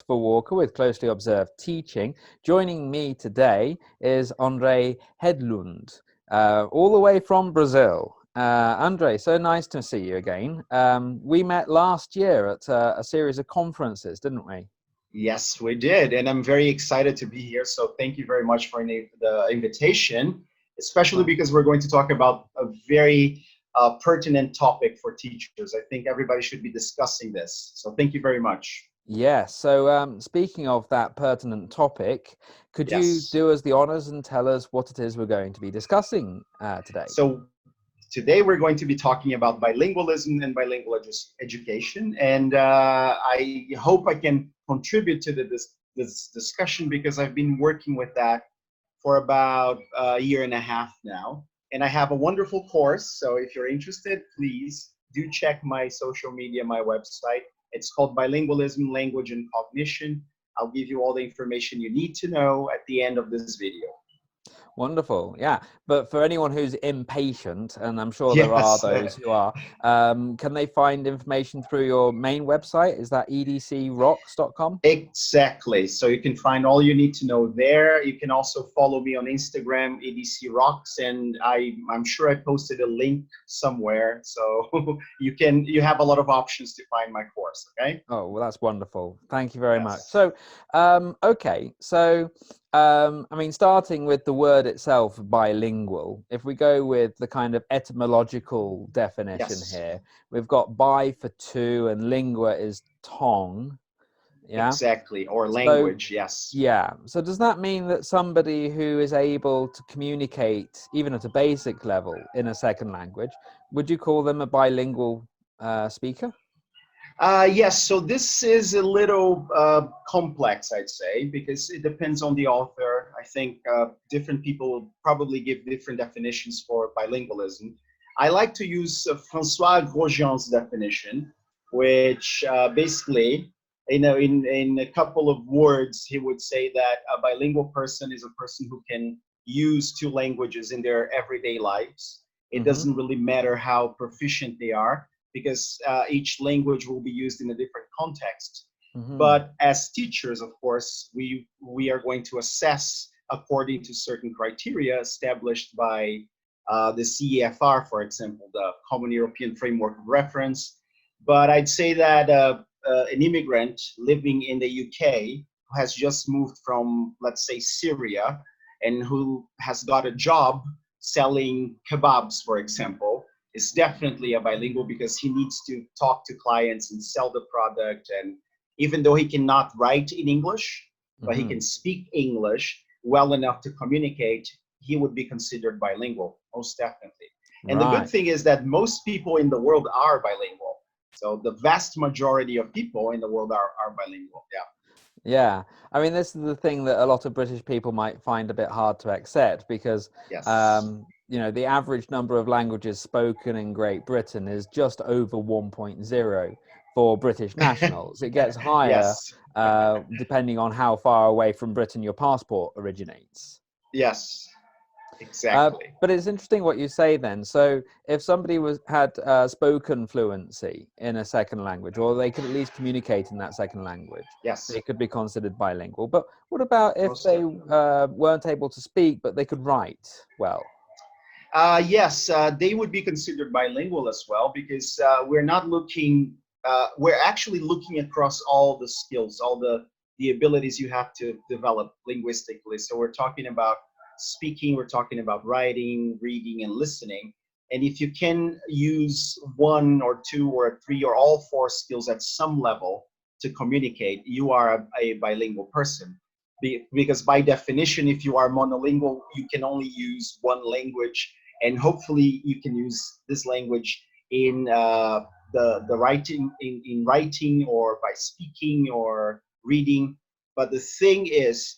Christopher Walker with Closely Observed Teaching. Joining me today is André Hedlund, all the way from Brazil. André, so nice to see you again. We met last year at a series of conferences, didn't we? Yes, we did. And I'm very excited to be here. So thank you very much for the invitation, especially because we're going to talk about a very pertinent topic for teachers. I think everybody should be discussing this. So thank you very much. Yes. So speaking of that pertinent topic, could you Yes. do us the honors and tell us what it is we're going to be discussing today? So today we're going to be talking about bilingualism and bilingual education. And I hope I can contribute to this discussion because I've been working with that for about a year and a half now. And I have a wonderful course. So if you're interested, please do check my social media, my website. It's called Bilingualism, Language and Cognition. I'll give you all the information you need to know at the end of this video. Wonderful. Yeah. But for anyone who's impatient, and I'm sure there are Yes. those who are, can they find information through your main website? Is that edcrocks.com? Exactly. So you can find all you need to know there. You can also follow me on Instagram, edcrocks, and I'm sure I posted a link somewhere. So you have a lot of options to find my course. Okay. Oh, well, that's wonderful. Thank you very much. Yes. So, okay. So, I mean, starting with the word itself, bilingual, if we go with the kind of etymological definition Yes. here, we've got bi for two and lingua is tongue. Yeah. Exactly. Or So, language. Yes. yeah. So does that mean that somebody who is able to communicate, even at a basic level, in a second language, would you call them a bilingual speaker? Yes, so this is a little complex, I'd say, because it depends on the author. I think different people will probably give different definitions for bilingualism. I like to use François Grosjean's definition, which basically, in a couple of words, he would say that a bilingual person is a person who can use two languages in their everyday lives. It doesn't really matter how proficient they are, because each language will be used in a different context. But as teachers, of course, we are going to assess according to certain criteria established by the CEFR, for example, the Common European Framework of Reference. But I'd say that an immigrant living in the UK who has just moved from, let's say, Syria, and who has got a job selling kebabs, for example, is definitely a bilingual because he needs to talk to clients and sell the product. And even though he cannot write in English, but he can speak English well enough to communicate, he would be considered bilingual, most definitely. And the good thing is that most people in the world are bilingual. So the vast majority of people in the world are bilingual. Yeah. Yeah, I mean, this is the thing that a lot of British people might find a bit hard to accept because, Yes. you know, the average number of languages spoken in Great Britain is just over 1.0 for British nationals. It gets higher Yes. depending on how far away from Britain your passport originates. Yes. Exactly. But it's interesting what you say then. So if somebody had spoken fluency in a second language, or they could at least communicate in that second language, Yes. they could be considered bilingual. But what about if Most they definitely. weren't able to speak, but they could write well? Yes, they would be considered bilingual as well because we're not looking, we're actually looking across all the skills, all the abilities you have to develop linguistically. So we're talking about speaking, we're talking about writing, reading, and listening. And if you can use one or two or three or all four skills at some level to communicate, you are a bilingual person. Because by definition, if you are monolingual, you can only use one language, and hopefully you can use this language in the writing, in writing, or by speaking or reading. But the thing is,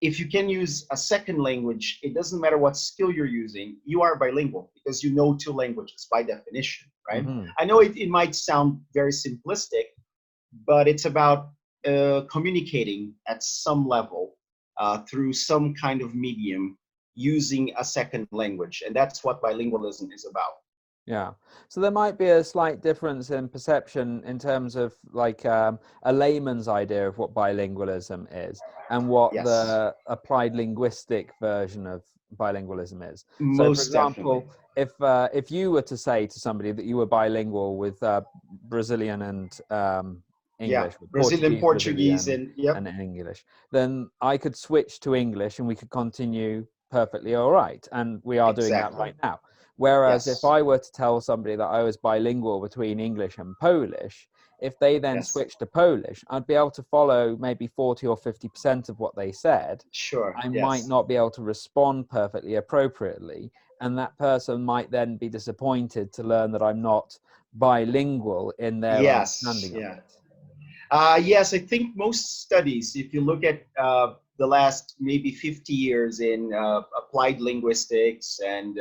if you can use a second language, it doesn't matter what skill you're using, you are bilingual because you know two languages by definition, right? I know it might sound very simplistic, but it's about communicating at some level through some kind of medium using a second language. And that's what bilingualism is about. Yeah. So there might be a slight difference in perception in terms of like a layman's idea of what bilingualism is and what Yes, the applied linguistic version of bilingualism is. So, for most definitely. example, if you were to say to somebody that you were bilingual with Brazilian and Yeah, English, with Brazilian Portuguese, Portuguese, Brazilian, and yep, and English, then I could switch to English and we could continue perfectly all right. And we are doing that exactly. right now. Whereas if Yes, I were to tell somebody that I was bilingual between English and Polish, if they then yes, switched to Polish, I'd be able to follow maybe 40 or 50% of what they said. sure, I might yes. not be able to respond perfectly appropriately. And that person might then be disappointed to learn that I'm not bilingual in their Yes, understanding of yeah. it. Yes, I think most studies, if you look at the last maybe 50 years in applied linguistics and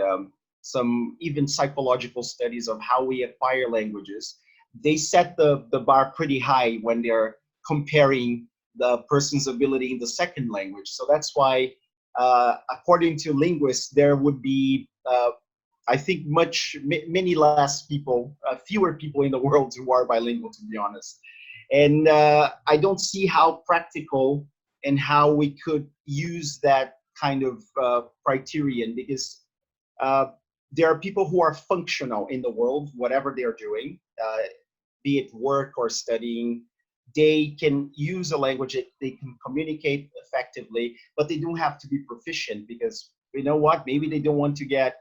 some even psychological studies of how we acquire languages, they set the bar pretty high when they're comparing the person's ability in the second language. So that's why, according to linguists, there would be I think many less people, fewer people in the world who are bilingual, to be honest. And I don't see how practical and how we could use that kind of criterion, because uh, there are people who are functional in the world, whatever they are doing, be it work or studying. They can use a language that they can communicate effectively, but they don't have to be proficient, because you know what? Maybe they don't want to get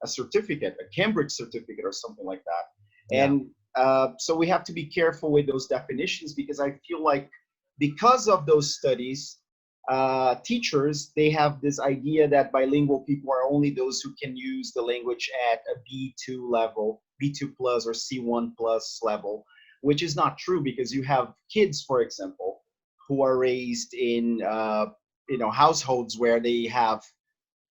a certificate, a Cambridge certificate or something like that. Yeah. And so we have to be careful with those definitions, because I feel like because of those studies, teachers, they have this idea that bilingual people are only those who can use the language at a B2 level, B2 plus or C1 plus level, which is not true, because you have kids, for example, who are raised in households where they have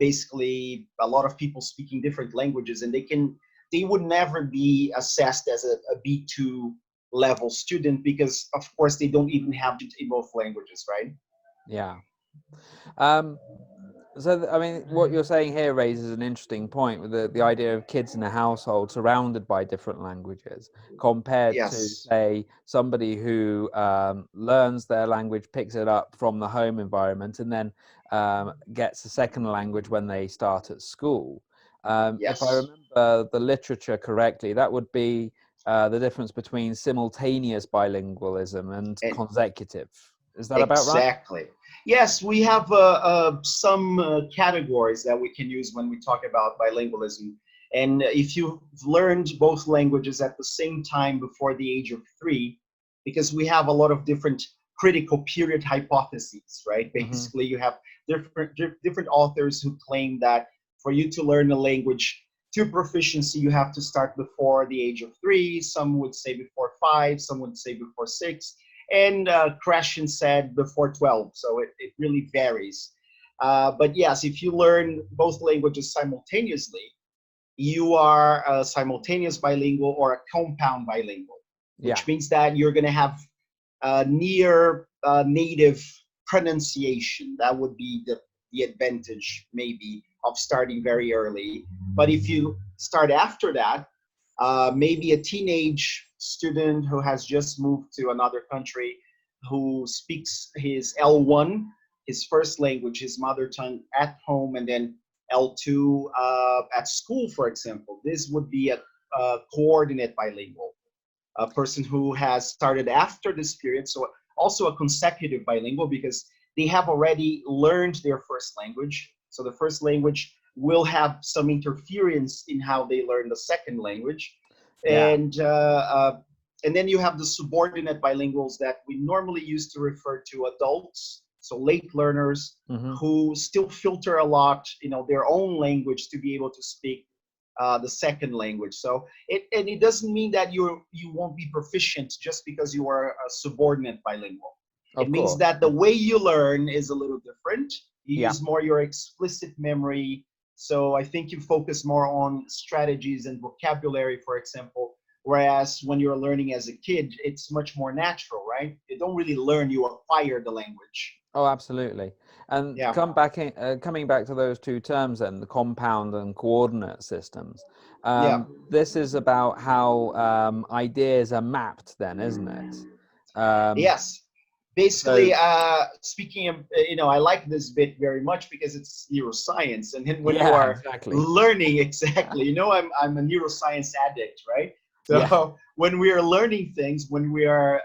basically a lot of people speaking different languages, and they would never be assessed as a B2 level student, because of course they don't even have in both languages, right? Yeah. Um, So, I mean, what you're saying here raises an interesting point with the idea of kids in a household surrounded by different languages compared to, Yes. say, somebody who learns their language, picks it up from the home environment, and then gets a second language when they start at school. If I Yes. remember the literature correctly, that would be the difference between simultaneous bilingualism and And consecutive. Is that about right? exactly. Yes, we have some categories that we can use when we talk about bilingualism. And if you've learned both languages at the same time before the age of 3, because we have a lot of different critical period hypotheses, right? Hmm. Basically, you have different authors who claim that for you to learn a language to proficiency, you have to start before the age of 3. Some would say before 5, some would say before 6, and Krashen said before 12. So it really varies. But yes, if you learn both languages simultaneously, you are a simultaneous bilingual or a compound bilingual, Yeah. which means that you're going to have near native pronunciation. That would be the advantage, maybe, of starting very early. But if you start after that, maybe a teenage student who has just moved to another country, who speaks his L1, his first language, his mother tongue, at home, and then L2 at school, for example. This would be a coordinate bilingual, a person who has started after this period, so also a consecutive bilingual, because they have already learned their first language. So the first language will have some interference in how they learn the second language. Yeah. And and then you have the subordinate bilinguals that we normally use to refer to adults, so late learners, Hmm. who still filter a lot, their own language to be able to speak the second language. So it doesn't mean that you won't be proficient just because you are a subordinate bilingual. It Of means course. that the way you learn is a little different. You Yeah. use more your explicit memory. So I think you focus more on strategies and vocabulary, for example. Whereas when you're learning as a kid, it's much more natural, right? You don't really learn, you acquire the language. Oh, absolutely. And Yeah. coming back to those two terms then, the compound and coordinate systems. Yeah. This is about how ideas are mapped then, isn't it? Um, Yes. Basically, so speaking of, I like this bit very much because it's neuroscience. And then when you yeah, are exactly. learning, exactly, I'm a neuroscience addict, right? Yeah, So when we are learning things, when we are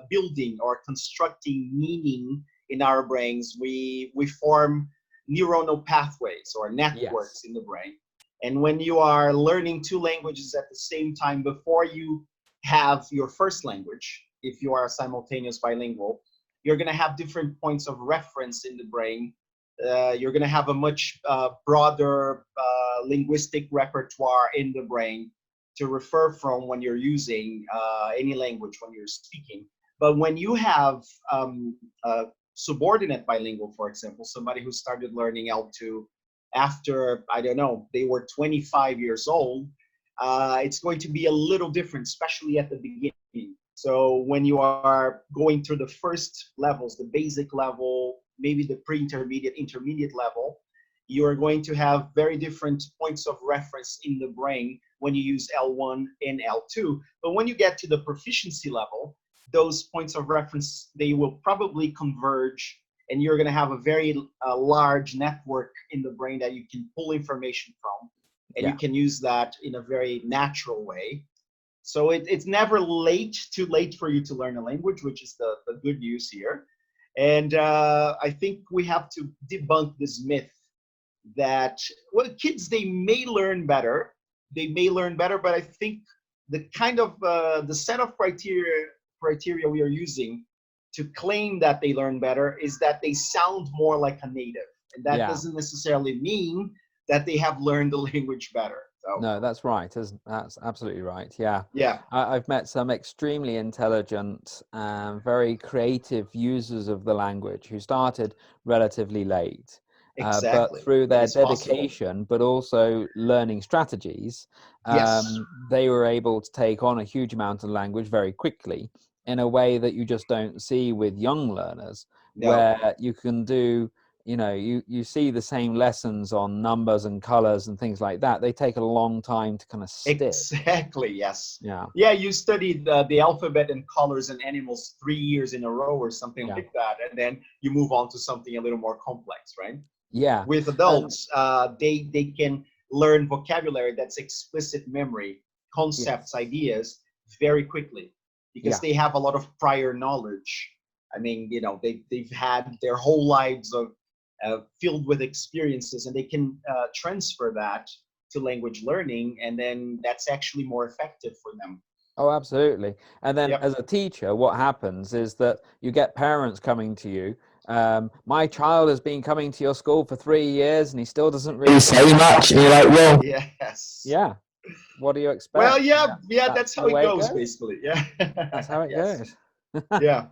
building or constructing meaning in our brains, we form neuronal pathways or yes, networks in the brain. And when you are learning two languages at the same time before you have your first language, if you are a simultaneous bilingual, you're going to have different points of reference in the brain. You're going to have a much broader linguistic repertoire in the brain to refer from when you're using any language when you're speaking. But when you have a subordinate bilingual, for example, somebody who started learning L2 after, I don't know, they were 25 years old, it's going to be a little different, especially at the beginning. So when you are going through the first levels, the basic level, maybe the pre-intermediate, intermediate level, you are going to have very different points of reference in the brain when you use L1 and L2. But when you get to the proficiency level, those points of reference, they will probably converge, and you're going to have a very large network in the brain that you can pull information from, and you yeah. can use that in a very natural way. So it's never too late for you to learn a language, which is the good news here. And I think we have to debunk this myth that, well, kids, they may learn better. They may learn better, but I think the kind of the set of criteria we are using to claim that they learn better is that they sound more like a native. And that Yeah. doesn't necessarily mean that they have learned the language better. So No, that's right. That's absolutely right. Yeah. yeah, I've met some extremely intelligent and very creative users of the language who started relatively late. But exactly. through It their is possible. dedication, but also learning strategies, Yes. they were able to take on a huge amount of language very quickly in a way that you just don't see with young learners, No. where you can do, you see the same lessons on numbers and colors and things like that. They take a long time to kind of stick. Exactly. Yes. Yeah, Yeah, you studied the alphabet and colors and animals 3 years in a row or something yeah, like that, and then you move on to something a little more complex, right? yeah, With and adults, they can learn vocabulary that's explicit memory, concepts, yes, ideas very quickly because yeah. they have a lot of prior knowledge. I mean, they've had their whole lives of filled with experiences, and they can transfer that to language learning, and then that's actually more effective for them. Oh, absolutely. And then Yep. as a teacher, what happens is that you get parents coming to you. My child has been coming to your school for 3 years and he still doesn't really say much. And you're like, well, Yes. yeah, what do you Well, expect? yeah, yeah, That's that's the how it way it goes, goes. basically. Yeah. That's how it Yes. goes. Yeah.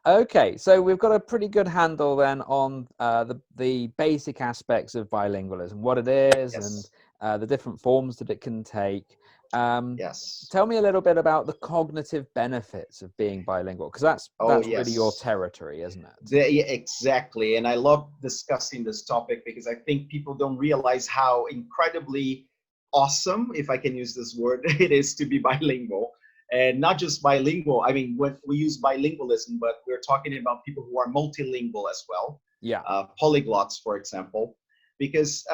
Okay, so we've got a pretty good handle then on the basic aspects of bilingualism, what it is, and Yes. the different forms that it can take. Um, Yes. Tell me a little bit about the cognitive benefits of being bilingual, because Oh, that's really your yes. territory, isn't it? Yeah, exactly. And I love discussing this topic because I think people don't realize how incredibly awesome, if I can use this word, it is to be bilingual. And not just bilingual. I mean, when we use bilingualism, but we're talking about people who are multilingual as well, Yeah. polyglots, for example, because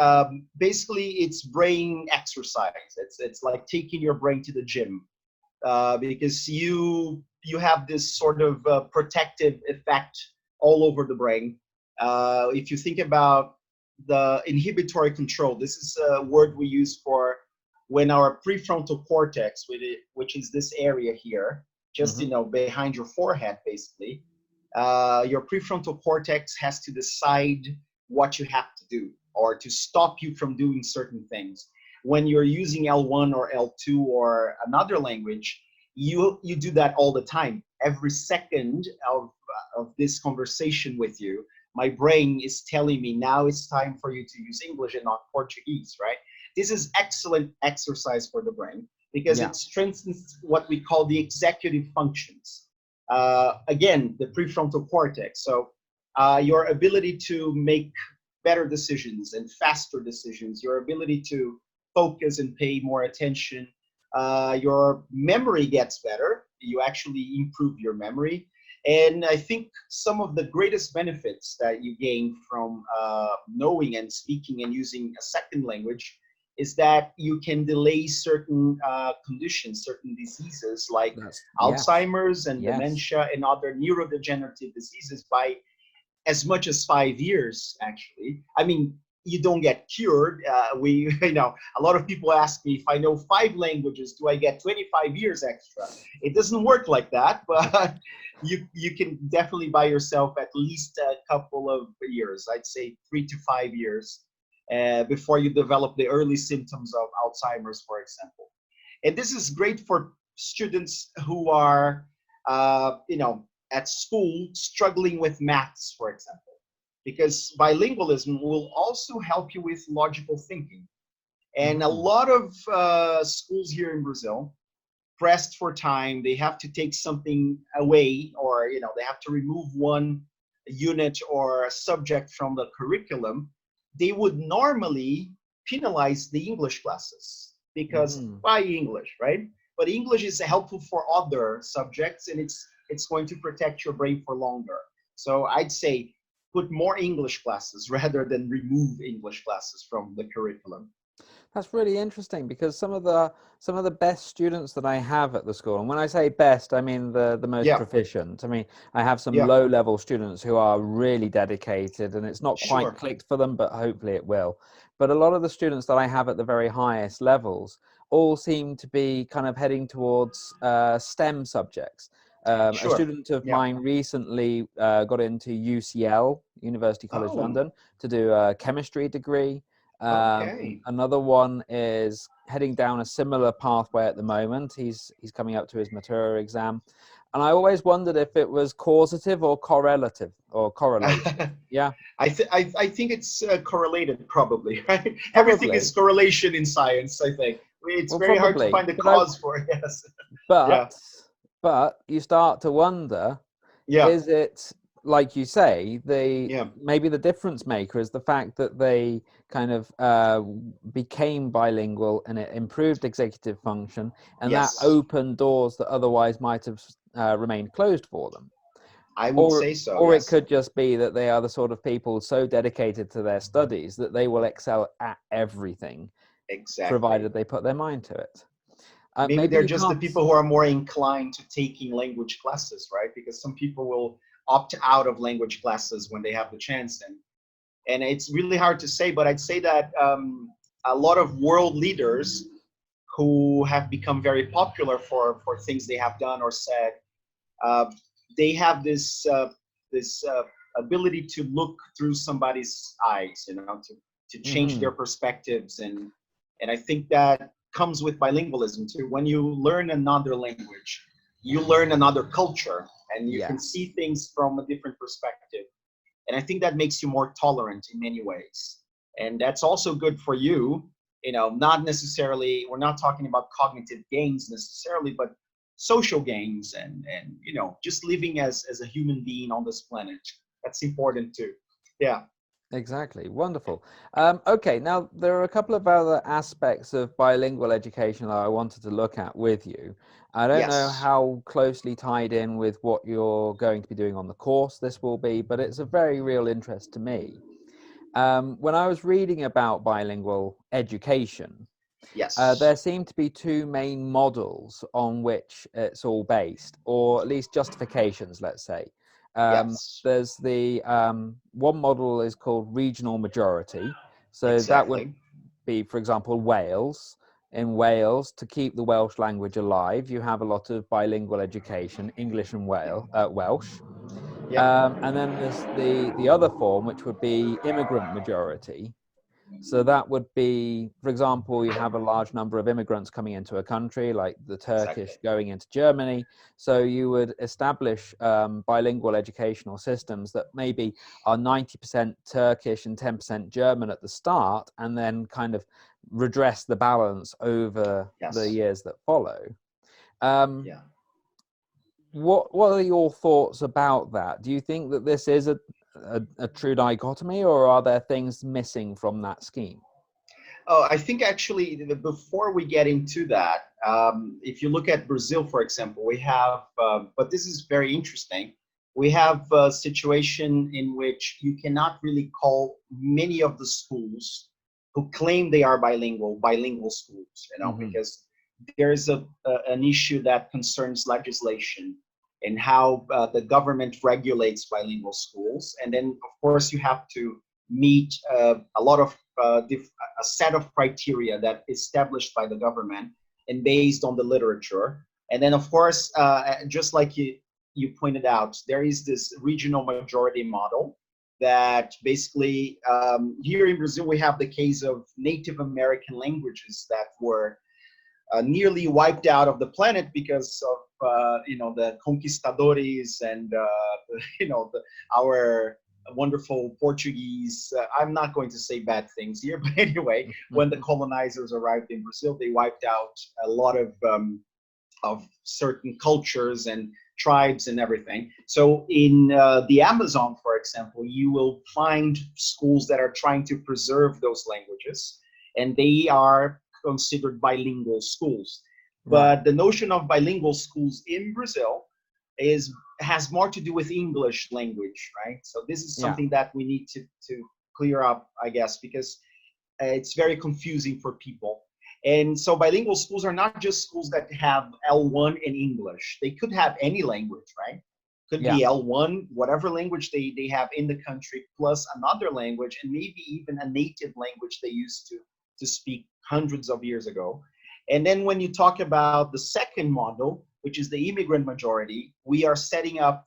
basically it's brain exercise. It's like taking your brain to the gym because you have this sort of protective effect all over the brain. If you think about the inhibitory control, this is a word we use for when our prefrontal cortex, which is this area here, just Hmm. behind your forehead, basically, your prefrontal cortex has to decide what you have to do or to stop you from doing certain things. When you're using L1 or L2 or another language, you do that all the time. Every second of this conversation with you, my brain is telling me now it's time for you to use English and not Portuguese, right? This is excellent exercise for the brain because Yeah. it strengthens what we call the executive functions. Again, the prefrontal cortex. So your ability to make better decisions and faster decisions, your ability to focus and pay more attention. Your memory gets better. You actually improve your memory. And I think some of the greatest benefits that you gain from knowing and speaking and using a second language is that you can delay certain conditions, certain diseases like That's yes, Alzheimer's and yes. dementia and other neurodegenerative diseases by as much as 5 years, actually. I mean, you don't get cured. A lot of people ask me if I know 5 languages, do I get 25 years extra? It doesn't work like that, but you can definitely buy yourself at least a couple of years. I'd say 3 to 5 years before you develop the early symptoms of Alzheimer's, for example. And this is great for students who are, at school struggling with maths, for example, because bilingualism will also help you with logical thinking. And a Mm. lot of schools here in Brazil, pressed for time, they have to take something away, or they have to remove one unit or subject from the curriculum. They would normally penalize the English classes because Hmm. why English, right? But English is helpful for other subjects, and it's going to protect your brain for longer. So I'd say put more English classes rather than remove English classes from the curriculum. That's really interesting because some of the best students that I have at the school, and when I say best, I mean the most Yeah, proficient. I mean, I have some yeah, low-level students who are really dedicated, and it's not quite sure. clicked for them, but hopefully it will. But a lot of the students that I have at the very highest levels all seem to be kind of heading towards STEM subjects. A Sure. student of Yeah. mine recently got into UCL, University College Oh, London, to do a chemistry degree. okay. Another one is heading down a similar pathway at the moment. He's coming up to his Matura exam, and I always wondered if it was causative or correlative or correlated. Yeah, I think it's correlated, probably, right? Everything is probably. correlation in science, I think. It's Well, very hard to probably. find a cause for it. Yes. Yeah. But but you start to wonder, Yeah. is it like you say, the Yeah. maybe the difference maker is the fact that they kind of became bilingual and it improved executive function, and that Yes. opened doors that otherwise might have remained closed for them. I would say so. Or it Yes. could just be that they are the sort of people so dedicated to their studies that they will excel at everything, Exactly. provided they put their mind to it. Maybe Maybe they're you just the can't. people who are more inclined to taking language classes, right? Because some people will opt out of language classes when they have the chance, and it's really hard to say. But I'd say that a lot of world leaders who have become very popular for things they have done or said, uh, they have this ability to look through somebody's eyes, to change their Hmm. perspectives, and I think that comes with bilingualism too. When you learn another language, you learn another culture, and you can Yes. see things from a different perspective. And I think that makes you more tolerant in many ways. And that's also good for you, not necessarily, we're not talking about cognitive gains necessarily, but social gains and just living as a human being on this planet. That's important too. Yeah. Exactly. Wonderful. Okay, now there are a couple of other aspects of bilingual education that I wanted to look at with you. I don't know Yes. how closely tied in with what you're going to be doing on the course this will be, but it's a very real interest to me. When I was reading about bilingual education, Yes. there seem to be two main models on which it's all based, or at least justifications, let's say. Yes. There's the one model is called regional majority. So that would Exactly. be, for example, Wales. In Wales, to keep the Welsh language alive, you have a lot of bilingual education, English and Yeah. Welsh. Yeah. And then there's the other form, which would be immigrant majority. So that would be, for example, you have a large number of immigrants coming into a country, like the Exactly. Turkish going into Germany. So you would establish bilingual educational systems that maybe are 90% Turkish and 10% German at the start, and then kind of redress the balance over the Yes. years that follow. Um, Yeah. what are your thoughts about that? Do you think that this is a true dichotomy, or are there things missing from that scheme? Oh, I think actually, before we get into that, if you look at Brazil, for example, we have, but this is very interesting. We have a situation in which you cannot really call many of the schools who claim they are bilingual schools, Hmm. because there is an issue that concerns legislation and how the government regulates bilingual schools. And then, of course, you have to meet a lot of a set of criteria that is established by the government and based on the literature. And then, of course, just like you pointed out, there is this regional majority model that basically, here in Brazil, we have the case of Native American languages that were nearly wiped out of the planet because of the conquistadores and our wonderful Portuguese. I'm not going to say bad things here, but anyway, when the colonizers arrived in Brazil, they wiped out a lot of certain cultures and tribes and everything. So in the Amazon, for example, you will find schools that are trying to preserve those languages, and they are considered bilingual schools. Right. But the notion of bilingual schools in Brazil has more to do with English language, right? So this is Yeah. something that we need to clear up, I guess, because it's very confusing for people. And so bilingual schools are not just schools that have L1 in English. They could have any language, right? Could Yeah. be L1, whatever language they have in the country, plus another language, and maybe even a native language they used to speak hundreds of years ago. And then when you talk about the second model, which is the immigrant majority, we are setting up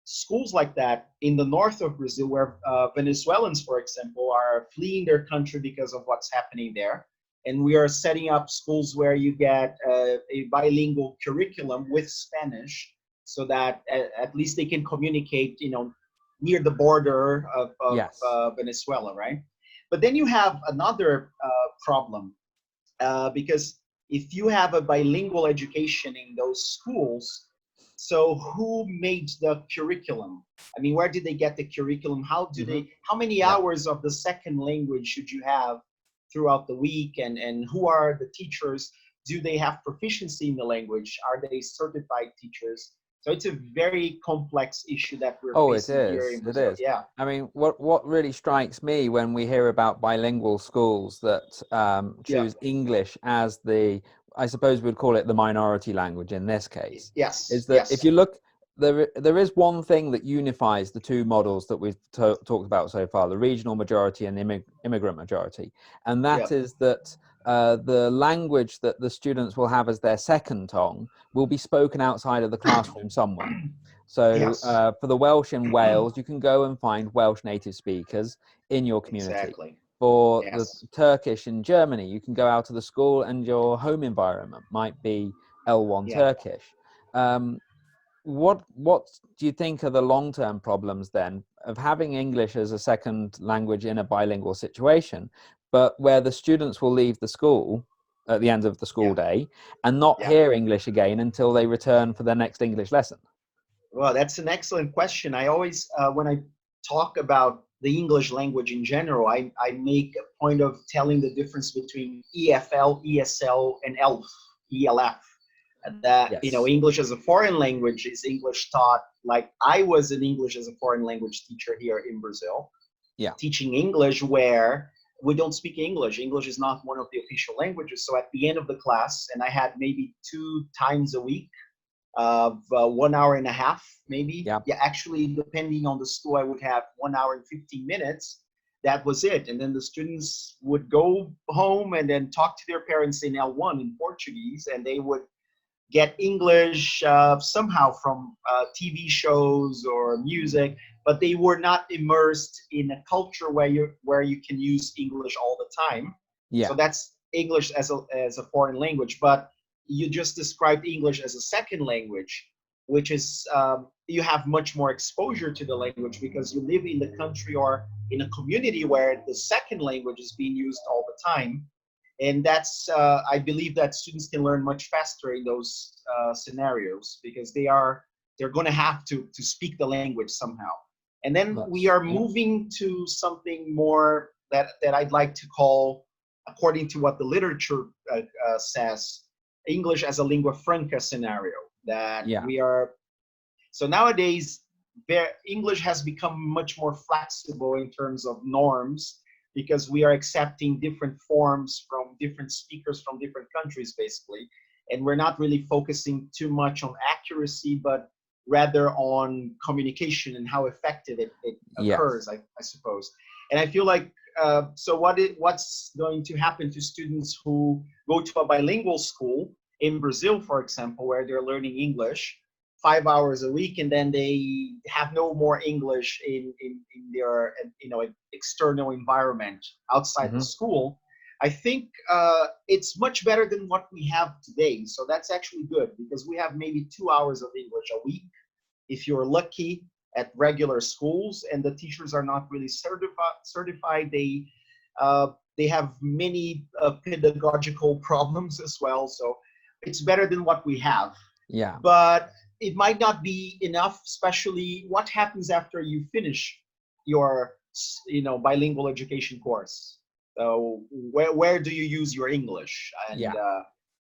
schools like that in the north of Brazil, where Venezuelans, for example, are fleeing their country because of what's happening there. And we are setting up schools where you get a bilingual curriculum with Spanish, so that at least they can communicate, near the border of Yes. Venezuela, right? But then you have another problem, because if you have a bilingual education in those schools, so who made the curriculum? I mean, where did they get the curriculum? Hmm. How many Yeah. hours of the second language should you have throughout the week? And who are the teachers? Do they have proficiency in the language? Are they certified teachers? So it's a very complex issue that we're Oh, it facing here is. in It Brazil. is. Yeah, I mean, what really strikes me when we hear about bilingual schools that yeah, choose English as the, I suppose we'd call it the minority language in this case, is yes, that if yes, you look, there is one thing that unifies the two models that we've talked about so far, the regional majority and the immigrant majority, and yeah, that is that the language that the students will have as their second tongue will be spoken outside of the classroom somewhere. So yes, for the Welsh in Wales, you can go and find Welsh native speakers in your community. exactly. For the Yes. Turkish in Germany, you can go out to the school and your home environment might be L1 Yeah. Turkish. Um, what do you think are the long-term problems then of having English as a second language in a bilingual situation, but where the students will leave the school at the end of the school Yeah. day and not Yeah. hear English again until they return for their next English lesson? Well, that's an excellent question. I always, when I talk about the English language in general, I make a point of telling the difference between EFL, ESL, and ELF. That, Yes. English as a foreign language is English taught like I was an English as a foreign language teacher here in Brazil, Yeah. teaching English where we don't speak English. English is not one of the official languages. So at the end of the class, and I had maybe 2 times a week of 1 hour and a half, maybe. Yeah. Yeah, actually, depending on the school, I would have 1 hour and 15 minutes. That was it. And then the students would go home and then talk to their parents in L1 in Portuguese, and they would get English somehow from TV shows or music, but they were not immersed in a culture where you can use English all the time. Yeah. So that's English as a foreign language. But you just described English as a second language, which is you have much more exposure to the language because you live in the country or in a community where the second language is being used all the time. And that's I believe that students can learn much faster in those scenarios because they're going to have to speak the language somehow. And then we That's are yeah. moving to something more that I'd like to call according to what the literature says, English as a lingua franca scenario, that Yeah. we are. So nowadays, English has become much more flexible in terms of norms, because we are accepting different forms from different speakers from different countries, basically. And we're not really focusing too much on accuracy, but rather on communication and how effective it Yes. occurs, I suppose. And I feel like, so what's going to happen to students who go to a bilingual school in Brazil, for example, where they're learning English 5 hours a week, and then they have no more English in their external environment outside the school. I think it's much better than what we have today. So that's actually good, because we have maybe 2 hours of English a week, if you're lucky, at regular schools, and the teachers are not really certified. They have many pedagogical problems as well. So it's better than what we have. Yeah. But it might not be enough, especially what happens after you finish your bilingual education course. So where do you use your English? And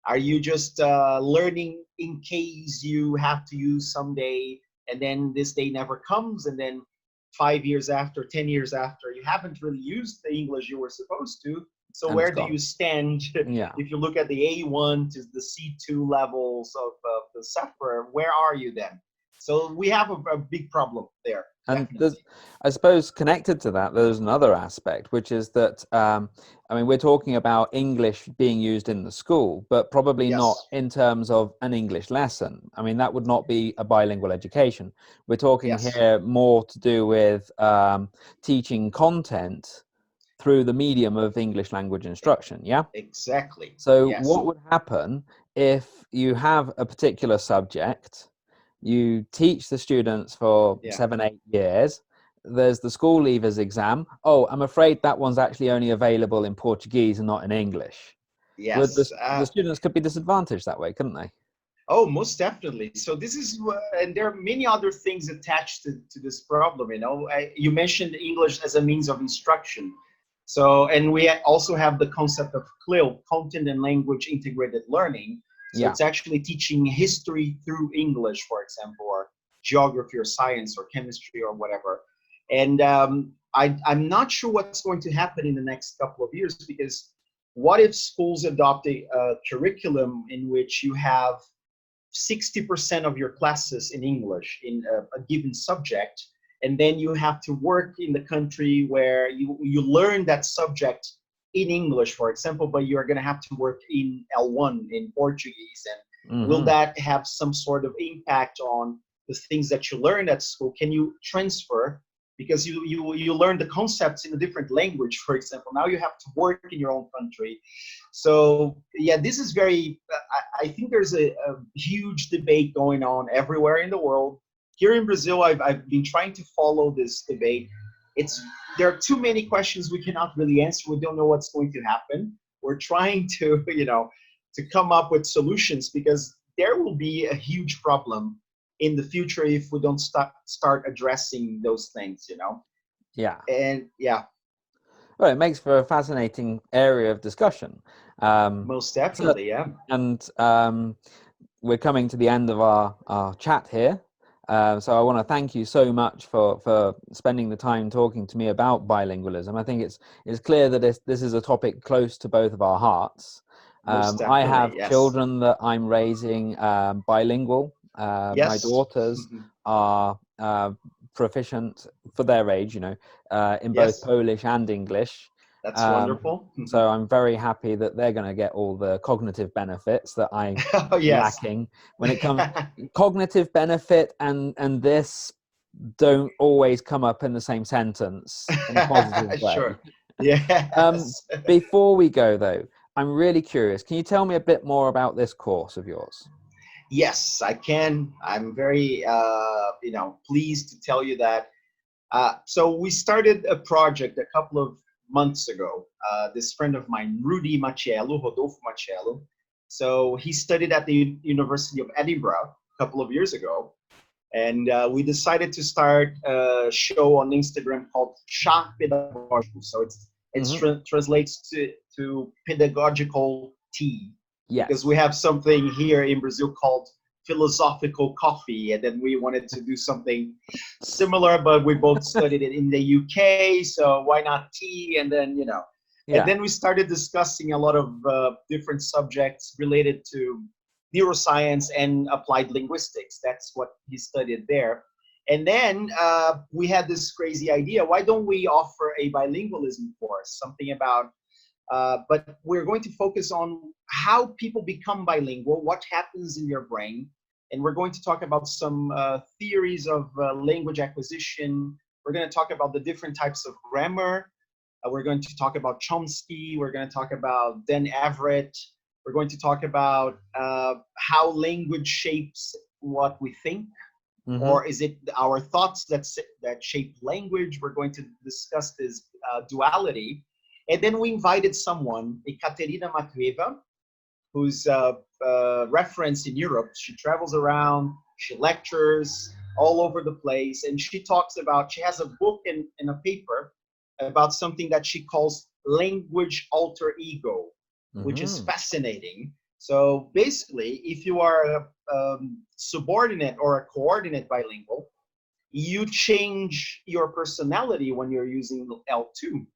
are you just learning in case you have to use someday, and then this day never comes, and then 5 years after, 10 years after, you haven't really used the English you were supposed to? So And where it's do gone. you stand if you look at the A1 to the C2 levels of the software? Where are you then? So we have a big problem there. And Definitely. I suppose connected to that, there's another aspect, which is that, I mean, we're talking about English being used in the school, but probably not Yes. in terms of an English lesson. I mean, that would not be a bilingual education. We're talking Yes. here more to do with teaching content through the medium of English language instruction, yeah? Exactly. So Yes. what would happen if you have a particular subject, you teach the students for Yeah. 7, 8 years, there's the school leavers exam. Oh, I'm afraid that one's actually only available in Portuguese and not in English. Yes. The students could be disadvantaged that way, couldn't they? Oh, most definitely. So this is, and there are many other things attached to this problem. You mentioned English as a means of instruction. So, and we also have the concept of CLIL, content and language integrated learning. So Yeah. it's actually teaching history through English, for example, or geography or science or chemistry or whatever. And I'm not sure what's going to happen in the next couple of years, because what if schools adopt a curriculum in which you have 60% of your classes in English in a given subject, and then you have to work in the country where you learn that subject in English, for example, but you're going to have to work in L1 in Portuguese. And will that have some sort of impact on the things that you learned at school? Can you transfer? Because you learn the concepts in a different language, for example. Now you have to work in your own country. So yeah, this is very, I think there's a huge debate going on everywhere in the world. Here in Brazil, I've been trying to follow this debate. There are too many questions we cannot really answer. We don't know what's going to happen. We're trying to, to come up with solutions, because there will be a huge problem in the future if we don't start addressing those things, Yeah. And yeah. Well, it makes for a fascinating area of discussion. Most definitely, yeah. And we're coming to the end of our chat here. So I want to thank you so much for spending the time talking to me about bilingualism. I think it's clear that this is a topic close to both of our hearts. Most I definitely, have yes. children that I'm raising bilingual. My Yes. daughters are proficient for their age, in both Yes. Polish and English. That's wonderful. So I'm very happy that they're going to get all the cognitive benefits that I'm Oh, yes. lacking when it comes. Cognitive benefit and this don't always come up in the same sentence in a positive way. Sure. Yes. Before we go though, I'm really curious. Can you tell me a bit more about this course of yours? Yes, I can. I'm very, pleased to tell you that. So we started a project a couple of months ago. This friend of mine, Rodolfo Machello. So he studied at the University of Edinburgh a couple of years ago. And we decided to start a show on Instagram called Chá Pedagógico. So it translates to pedagogical tea, because we Yes. have something here in Brazil called philosophical coffee, and then we wanted to do something similar, but we both studied it in the UK, so why not tea? And then, and Yeah. then we started discussing a lot of different subjects related to neuroscience and applied linguistics. That's what he studied there. And then we had this crazy idea: why don't we offer a bilingualism course? Something about, but we're going to focus on how people become bilingual, what happens in your brain, and we're going to talk about some theories of language acquisition. We're going to talk about the different types of grammar. We're going to talk about Chomsky. We're going to talk about Dan Everett. We're going to talk about how language shapes what we think, Hmm. or is it our thoughts that shape language? We're going to discuss this duality. And then we invited someone, Ekaterina Matveeva, who's referenced in Europe. She travels around, she lectures all over the place, and she talks about, she has a book and a paper about something that she calls language alter ego, which is Hmm. fascinating. So basically, if you are a subordinate or a coordinate bilingual, you change your personality when you're using L2,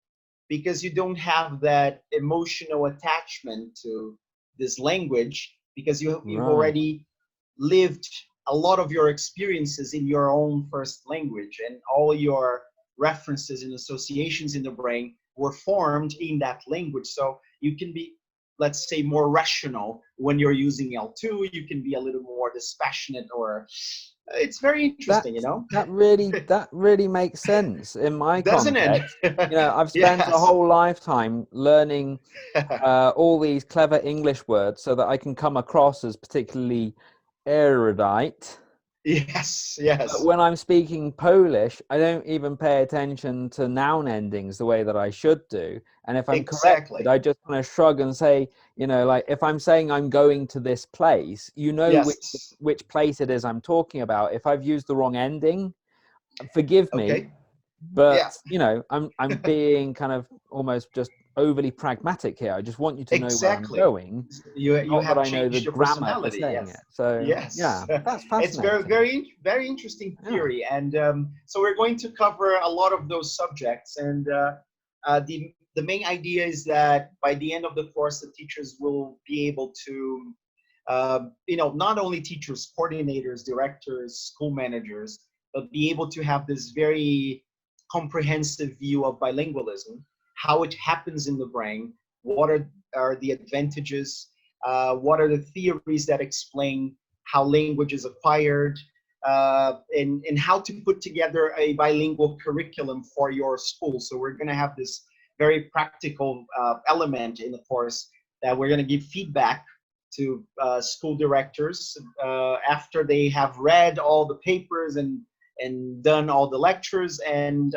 because you don't have that emotional attachment to this language, because you've Right. already lived a lot of your experiences in your own first language, and all your references and associations in the brain were formed in that language. So you can be, let's say, more rational when you're using L2. You can be a little more dispassionate, or it's very That interesting, you know? that really makes sense in my Doesn't it? context. I've spent a Yes. whole lifetime learning all these clever English words so that I can come across as particularly erudite. Yes, But yes, when I'm speaking Polish, I don't even pay attention to noun endings the way that I should do. And if I'm corrected, exactly. I just kind of shrug and say, like if I'm saying I'm going to this place, Yes. which place it is I'm talking about. If I've used the wrong ending, forgive me, Okay. Yeah, but I'm being kind of almost just overly pragmatic here. I just want you to know where I'm exactly. going, You not that have I know the changed your grammar for personality. saying Yes. it. So Yes. yeah, that's It's very, fascinating. very, very interesting Yeah. theory. And so we're going to cover a lot of those subjects. And the main idea is that by the end of the course, the teachers will be able to, not only teachers, coordinators, directors, school managers, but be able to have this very comprehensive view of bilingualism, how it happens in the brain, what are the advantages, what are the theories that explain how language is acquired, and how to put together a bilingual curriculum for your school. So we're going to have this very practical element in the course, that we're going to give feedback to school directors after they have read all the papers and done all the lectures, and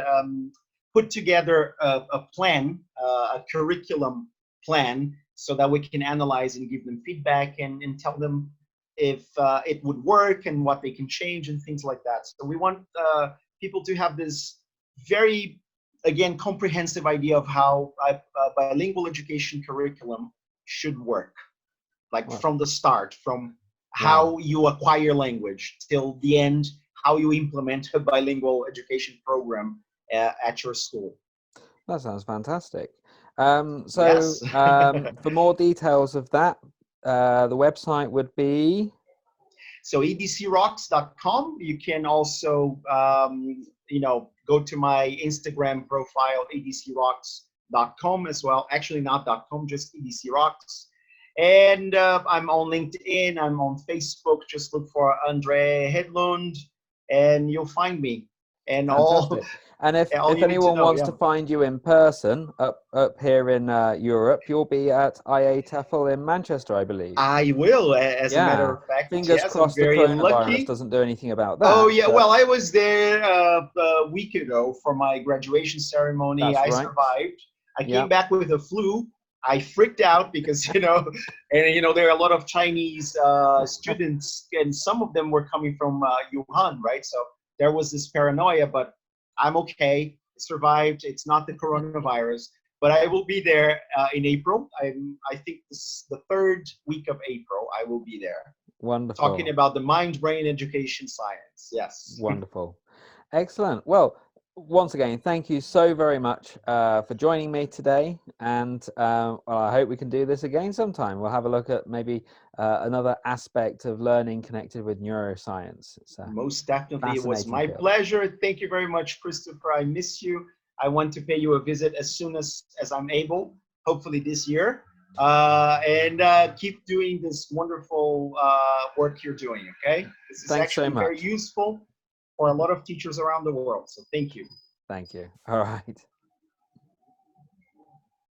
put together a plan, a curriculum plan, so that we can analyze and give them feedback, and tell them if it would work and what they can change and things like that. So we want people to have this very, again, comprehensive idea of how a bilingual education curriculum should work, like Well, from the start, from wow. how you acquire language till the end, how you implement a bilingual education program at your school. That sounds fantastic. Yes. For more details of that, the website would be. So edcrocks.com. You can also, go to my Instagram profile, edcrocks.com as well. Actually, not .com, just edcrocks. And I'm on LinkedIn. I'm on Facebook. Just look for André Hedlund, and you'll find me. And all, Fantastic. And all if you need to anyone know, wants yeah. to find you in person up here in Europe, you'll be at IA TEFL in Manchester, I believe. I will. As a matter Yeah. of fact, Fingers yes, I'm crossed the very coronavirus lucky. doesn't do anything about Oh that. yeah, But well, I was there a week ago for my graduation ceremony. that's I right. survived. I Yeah. came back with a flu. I freaked out because and there are a lot of Chinese students, and some of them were coming from Wuhan, right? So there was this paranoia, but I'm okay. I survived. It's not the coronavirus. but I will be there in April. I think this the third week of April. I will be there talking Wonderful. about the mind-brain education science. Yes. Wonderful. Excellent. Well, once again, thank you so very much for joining me today. And well, I hope we can do this again sometime. We'll have a look at maybe another aspect of learning connected with neuroscience. It's a Most definitely, it was fascinating my field. pleasure. Thank you very much, Christopher. I miss you. I want to pay you a visit as soon as I'm able, hopefully this year. And keep doing this wonderful work you're doing, okay? This is Thanks so actually very much. useful for a lot of teachers around the world. So thank you. Thank you. All right.